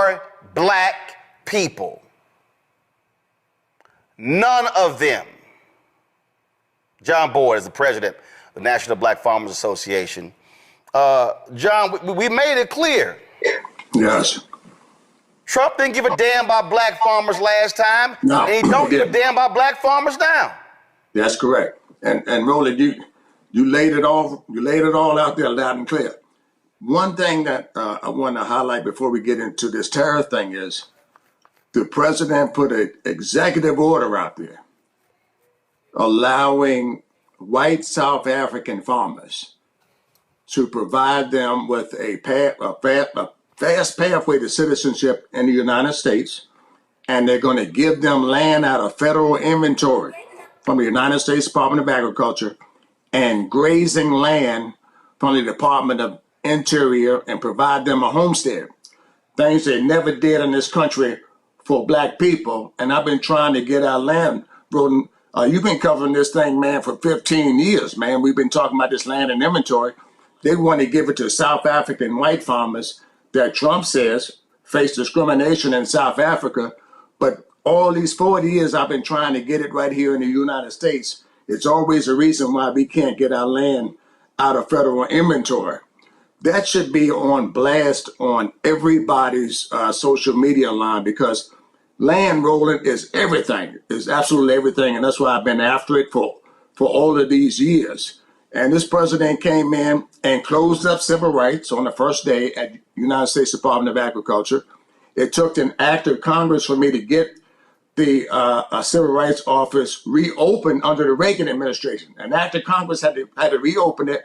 for black people. None of them. John Boyd is the president of the National Black Farmers Association. John, we made it clear. Yes. Trump didn't give a damn about black farmers last time, No, and he don't give a damn about black farmers now. That's correct. And Roland, you laid it all out there loud and clear. One thing that I want to highlight before we get into this tariff thing is the president put an executive order out there allowing white South African farmers to provide them with a fast pathway to citizenship in the United States, and they're going to give them land out of federal inventory from the United States Department of Agriculture and grazing land from the Department of Interior and provide them a homestead. Things they never did in this country for black people. And I've been trying to get our land, Roland. You've been covering this thing, man, for 15 years, man. We've been talking about this land and inventory. They want to give it to South African white farmers that Trump says face discrimination in South Africa. But all these 40 years I've been trying to get it right here in the United States. It's always a reason why we can't get our land out of federal inventory. That should be on blast on everybody's social media line, because land, Roland, is everything, is absolutely everything. And that's why I've been after it for all of these years. And this president came in and closed up civil rights on the first day at United States Department of Agriculture. It took an act of Congress for me to get the Civil Rights Office reopened under the Reagan administration. An act of Congress had to reopen it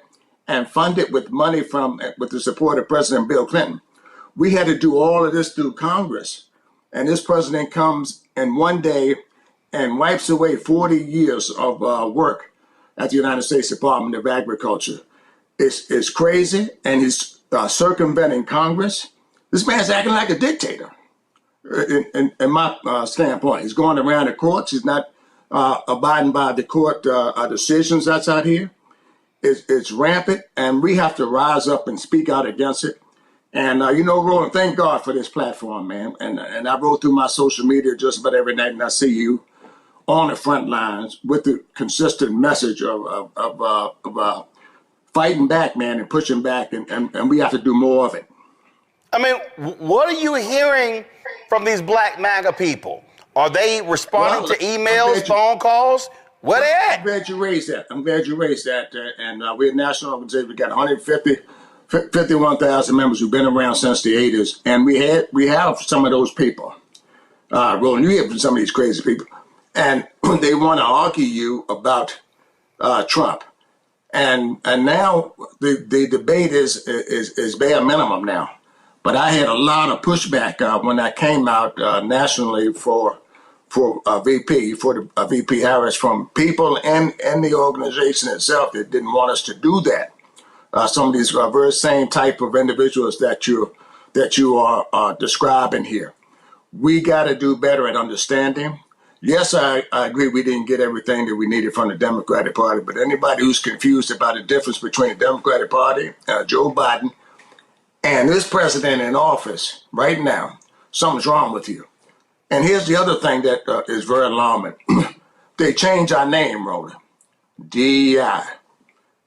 and fund it with money with the support of President Bill Clinton. We had to do all of this through Congress. And this president comes in one day and wipes away 40 years of work at the United States Department of Agriculture. It's crazy, and he's circumventing Congress. This man's acting like a dictator, in my standpoint. He's going around the courts. He's not abiding by the court decisions that's out here. It's rampant, and we have to rise up and speak out against it. And, Roland, thank God for this platform, man. And I roll through my social media just about every night, and I see you on the front lines with the consistent message of fighting back, man, and pushing back, and we have to do more of it. I mean, what are you hearing from these black MAGA people? Are they responding to emails, phone calls? Where they at? I'm glad you raised that. And we're a national organization. We got 51,000 members who've been around since the 80s. And we have some of those people. Roland, you hear from some of these crazy people. And they want to argue you about Trump. And now the debate is bare minimum now. But I had a lot of pushback when I came out nationally for VP Harris, from people and the organization itself that didn't want us to do that. Some of these very same type of individuals that you are describing here. We got to do better at understanding. Yes, I agree we didn't get everything that we needed from the Democratic Party, but anybody who's confused about the difference between the Democratic Party, Joe Biden, and this president in office right now, something's wrong with you. And here's the other thing that is very alarming. They changed our name, Roland. DEI,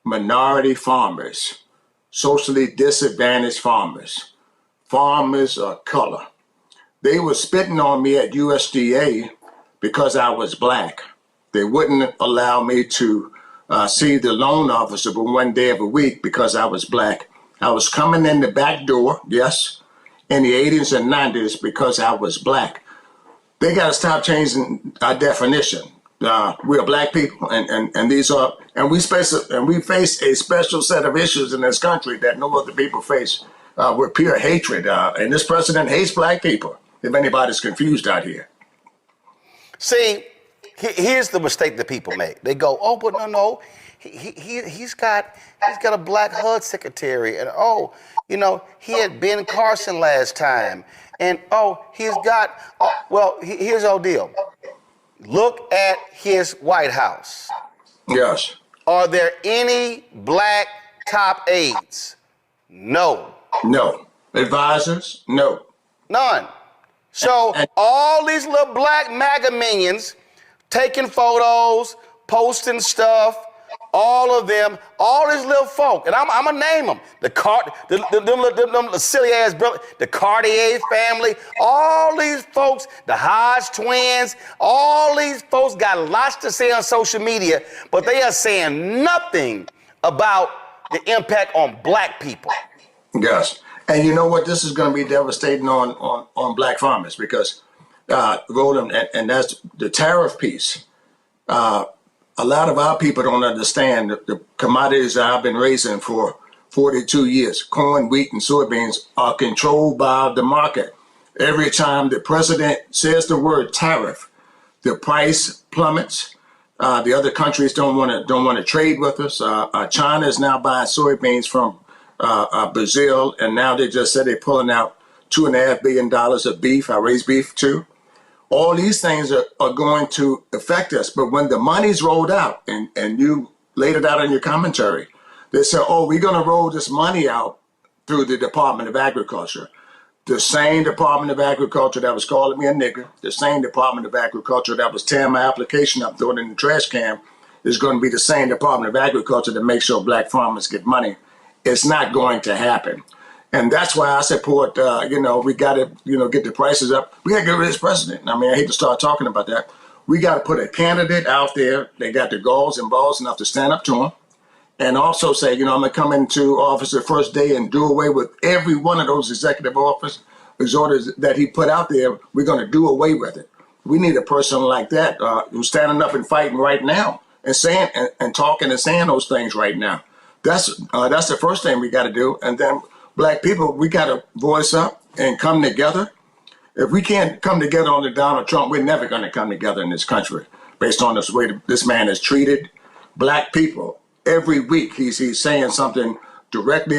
minority farmers, socially disadvantaged farmers, farmers of color. They were spitting on me at USDA because I was black. They wouldn't allow me to see the loan officer but one day of a week because I was black. I was coming in the back door, yes, in the 80s and 90s because I was black. They got to stop changing our definition. We're black people, and we face a special set of issues in this country that no other people face. With pure hatred, and this president hates black people. If anybody's confused out here. See, here's the mistake that people make. They go, oh, but no, he's got a black HUD secretary, and he had Ben Carson last time, and he's got. Here's the whole deal. Look at his White House. Yes. Are there any black top aides? No. No. Advisors? No. None. So all these little black MAGA minions taking photos, posting stuff, all of them, all these little folk, and I'm gonna name them. Them silly ass brother, the Cartier family, all these folks, the Hodge twins, all these folks got lots to say on social media, but they are saying nothing about the impact on black people. Yes. And you know what? This is going to be devastating on black farmers because, Roland, and that's the tariff piece. A lot of our people don't understand the commodities that I've been raising for 42 years. Corn, wheat, and soybeans are controlled by the market. Every time the president says the word tariff, the price plummets. The other countries don't want to trade with us. China is now buying soybeans from Brazil, and now they just said they're pulling out $2.5 billion of beef. I raise beef too. All these things are going to affect us. But when the money's rolled out, and you laid it out in your commentary, they say, oh, we're going to roll this money out through the Department of Agriculture. The same Department of Agriculture that was calling me a nigger, the same Department of Agriculture that was tearing my application up, throwing it in the trash can, is going to be the same Department of Agriculture that makes sure black farmers get money. It's not going to happen. And that's why I support, we got to, get the prices up. We got to get rid of this president. I mean, I hate to start talking about that. We got to put a candidate out there. They got the galls and balls enough to stand up to him and also say, I'm going to come into office the first day and do away with every one of those executive office orders that he put out there. We're going to do away with it. We need a person like that who's standing up and fighting right now and saying and talking and saying those things right now. That's the first thing we got to do. And then black people, we got to voice up and come together. If we can't come together on the Donald Trump, we're never going to come together in this country based on this way this man has treated black people. Every week he's saying something directly,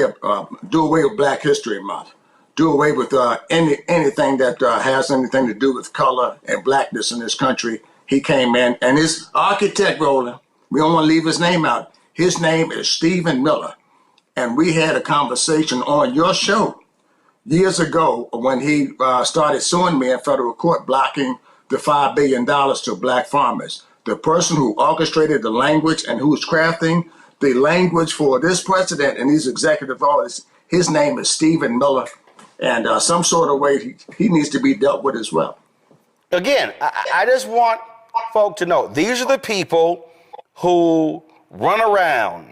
do away with Black History Month, do away with anything that has anything to do with color and blackness in this country. He came in, and his architect, Roland, we don't want to leave his name out. His name is Stephen Miller. And we had a conversation on your show years ago when he started suing me in federal court, blocking the $5 billion to black farmers. The person who orchestrated the language and who's crafting the language for this president and these executive orders, his name is Stephen Miller. And some sort of way he needs to be dealt with as well. Again, I just want folk to know, these are the people who run around.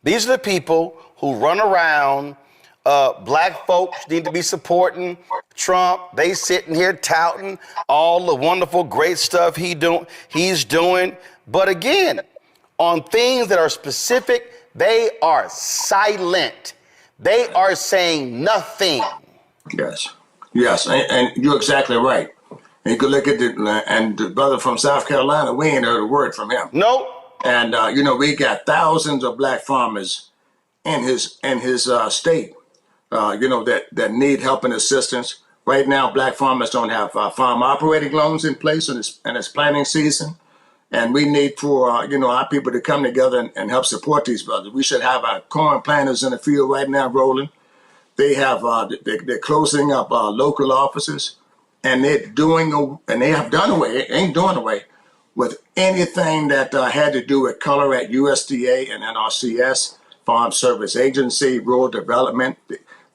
These are the people who run around. Black folks need to be supporting Trump. They sitting here touting all the wonderful, great stuff he's doing. But again, on things that are specific, they are silent. They are saying nothing. Yes, and you're exactly right. And you could look at the brother from South Carolina. We ain't heard a word from him. Nope. And we got thousands of black farmers in his state. That need help and assistance. Right now, black farmers don't have farm operating loans in place, and it's planting season. And we need for our people to come together and help support these brothers. We should have our corn planters in the field right now rolling. They have they're closing up local offices, and ain't doing away with anything that had to do with color at USDA and NRCS, Farm Service Agency, Rural Development.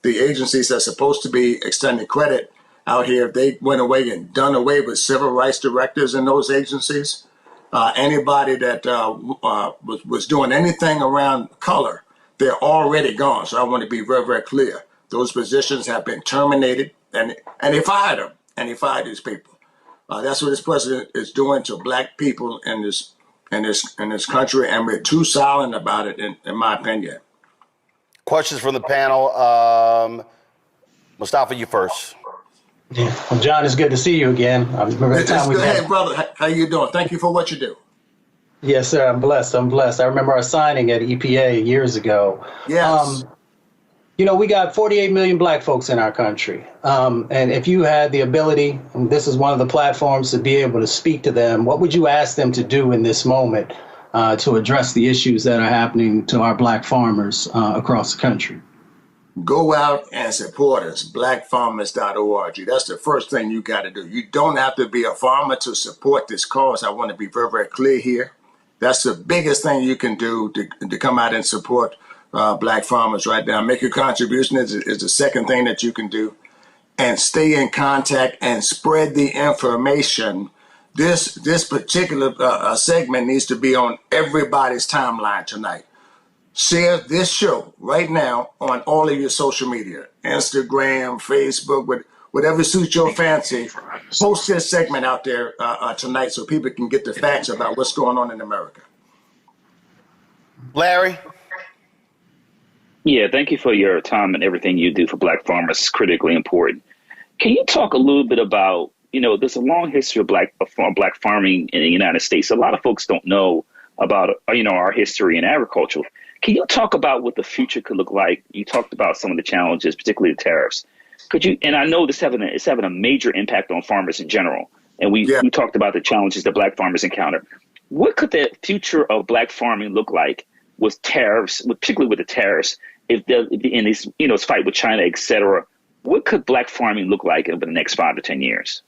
The agencies that are supposed to be extending credit out here, they went away and done away with civil rights directors in those agencies. Anybody that was doing anything around color, they're already gone. So I want to be very, very clear. Those positions have been terminated, and they fired them, and they fired these people. That's what this president is doing to black people in this country, and we're too silent about it, in my opinion. Questions from the panel. Mustafa, you first. Yeah. Well, John, it's good to see you again. I remember the time Hey, brother, how you doing? Thank you for what you do. Yes, sir. I'm blessed. I remember our signing at EPA years ago. Yes. We got 48 million black folks in our country. And if you had the ability, and this is one of the platforms, to be able to speak to them, what would you ask them to do in this moment to address the issues that are happening to our black farmers across the country? Go out and support us, blackfarmers.org. That's the first thing you got to do. You don't have to be a farmer to support this cause. I want to be very, very clear here. That's the biggest thing you can do to come out and support black farmers right now. Make your contribution is the second thing that you can do. And stay in contact and spread the information. This particular segment needs to be on everybody's timeline tonight. Share this show right now on all of your social media, Instagram, Facebook, whatever suits your fancy. Post this segment out there tonight so people can get the facts about what's going on in America. Larry? Yeah, thank you for your time and everything you do for black farmers. It's critically important. Can you talk a little bit about, there's a long history of black farming in the United States. A lot of folks don't know about, our history in agriculture. Can you talk about what the future could look like? You talked about some of the challenges, particularly the tariffs. Could you, and I know it's having a major impact on farmers in general. And we talked about the challenges that black farmers encounter. What could the future of black farming look like with tariffs, particularly with the tariffs, in this, fight with China, et cetera? What could black farming look like over the next 5 to 10 years?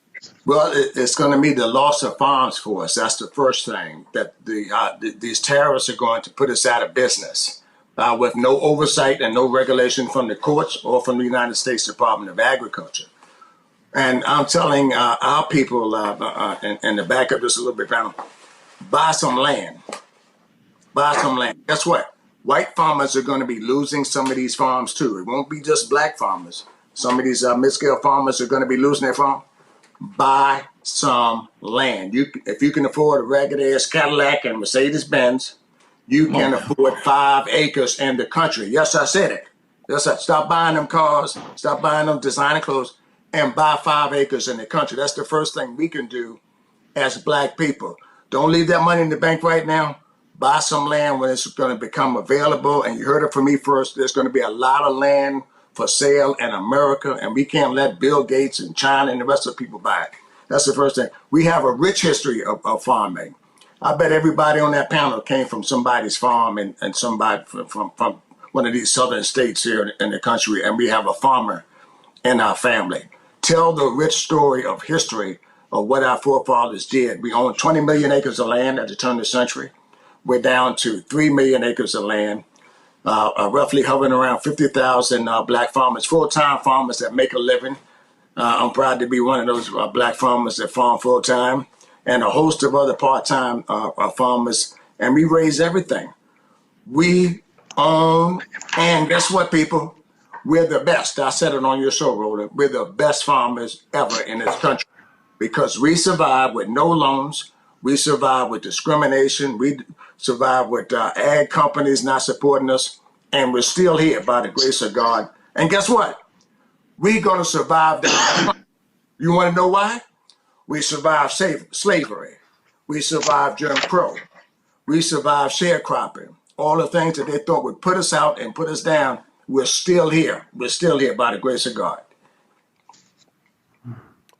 Well, it's going to be the loss of farms for us. That's the first thing. That these tariffs are going to put us out of business with no oversight and no regulation from the courts or from the United States Department of Agriculture. And I'm telling our people, and to back up just a little bit, buy some land. Buy some land. Guess what? White farmers are going to be losing some of these farms too. It won't be just black farmers. Some of these mid-scale farmers are going to be losing their farm. Buy some land. If you can afford a ragged-ass Cadillac and Mercedes-Benz, you can afford 5 acres in the country. Yes, I said it. Yes, stop buying them cars, stop buying them designer clothes, and buy 5 acres in the country. That's the first thing we can do as black people. Don't leave that money in the bank right now. Buy some land when it's going to become available. And you heard it from me first. There's going to be a lot of land for sale in America, and we can't let Bill Gates and China and the rest of the people buy it. That's the first thing. We have a rich history of farming. I bet everybody on that panel came from somebody's farm and somebody from one of these southern states here in the country, and we have a farmer in our family. Tell the rich story of history of what our forefathers did. We own 20 million acres of land at the turn of the century. We're down to 3 million acres of land. Roughly hovering around 50,000 black farmers, full-time farmers that make a living. I'm proud to be one of those black farmers that farm full-time, and a host of other part-time farmers, and we raise everything. We own, and guess what, people? We're the best. I said it on your show, Roland. We're the best farmers ever in this country because we survive with no loans. We survive with discrimination. We survive with ag companies not supporting us. And we're still here by the grace of God. And guess what? We're going to survive that. You want to know why? We survived slavery. We survived Jim Crow. We survived sharecropping. All the things that they thought would put us out and put us down, we're still here. We're still here by the grace of God.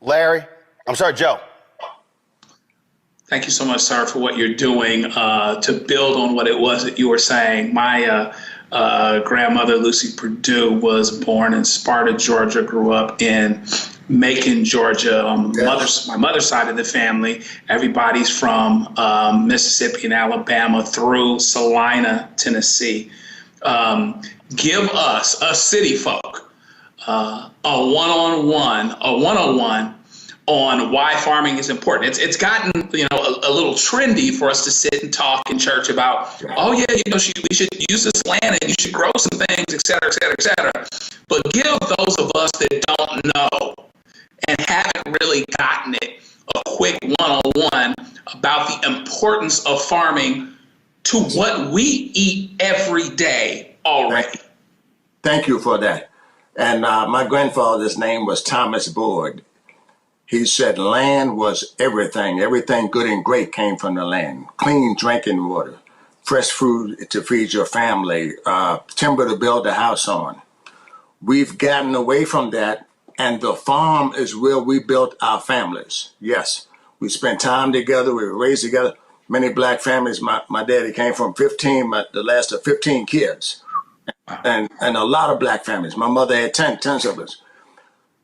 Larry? I'm sorry, Joe. Thank you so much, sir, for what you're doing to build on what it was that you were saying. My grandmother, Lucy Perdue, was born in Sparta, Georgia, grew up in Macon, Georgia. My mother's side of the family, everybody's from Mississippi and Alabama through Salina, Tennessee. Give us, city folk, a one-on-one on why farming is important. It's gotten a little trendy for us to sit and talk in church about, we should use this land and you should grow some things, et cetera, et cetera, et cetera. But give those of us that don't know and haven't really gotten it a quick one-on-one about the importance of farming to what we eat every day already. Thank you for that. And my grandfather's name was Thomas BOYD. He said land was everything. Everything good and great came from the land. Clean drinking water, fresh food to feed your family, timber to build a house on. We've gotten away from that, and the farm is where we built our families. Yes, we spent time together. We were raised together. Many black families, my daddy came from the last of 15 kids. and a lot of black families. My mother had 10 siblings.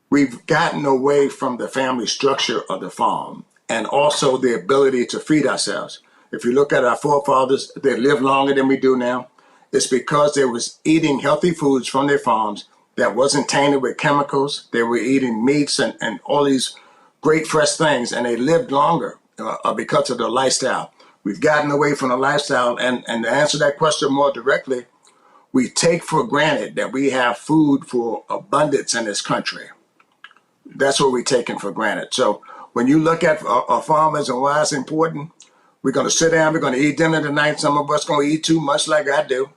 We've gotten away from the family structure of the farm and also the ability to feed ourselves. If you look at our forefathers, they lived longer than we do now. It's because they was eating healthy foods from their farms that wasn't tainted with chemicals. They were eating meats and all these great fresh things, and they lived longer because of the lifestyle. We've gotten away from the lifestyle, and to answer that question more directly, we take for granted that we have food for abundance in this country. That's what we're taking for granted. So when you look at farmers and why it's important, we're going to sit down, we're going to eat dinner tonight. Some of us going to eat too much like I do.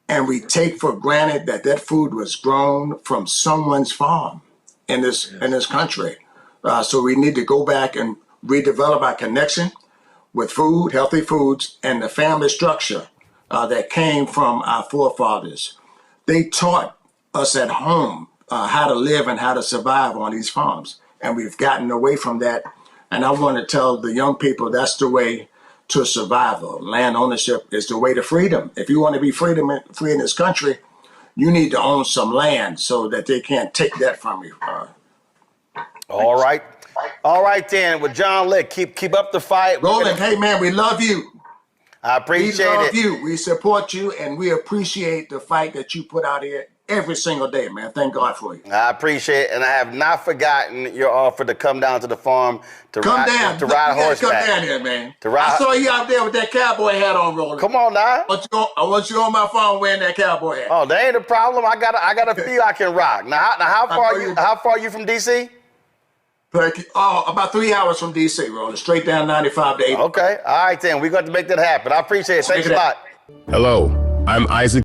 And we take for granted that that food was grown from someone's farm in this country. So we need to go back and redevelop our connection with food, healthy foods, and the family structure that came from our forefathers. They taught us at home how to live and how to survive on these farms. And we've gotten away from that. And I want to tell the young people that's the way to survival. Land ownership is the way to freedom. If you want to be free in this country, you need to own some land so that they can't take that from you. All right. All right, then. With John Lick, keep up the fight. Roland, hey, man, we love you. I appreciate it. We love you. We support you, and we appreciate the fight that you put out here every single day, man. Thank God for you. I appreciate it, and I have not forgotten your offer to come down to the farm to ride horseback. Come down here, man. I saw you out there with that cowboy hat on, Roland. Come on now. I want you on my farm wearing that cowboy hat. Oh, that ain't a problem. I got a few I can rock. Now how far are you from DC? About 3 hours from DC, Roland. Straight down 95 to 80. Okay. All right, then. We're going to make that happen. I appreciate it. Thanks a lot. Hello, I'm Isaac.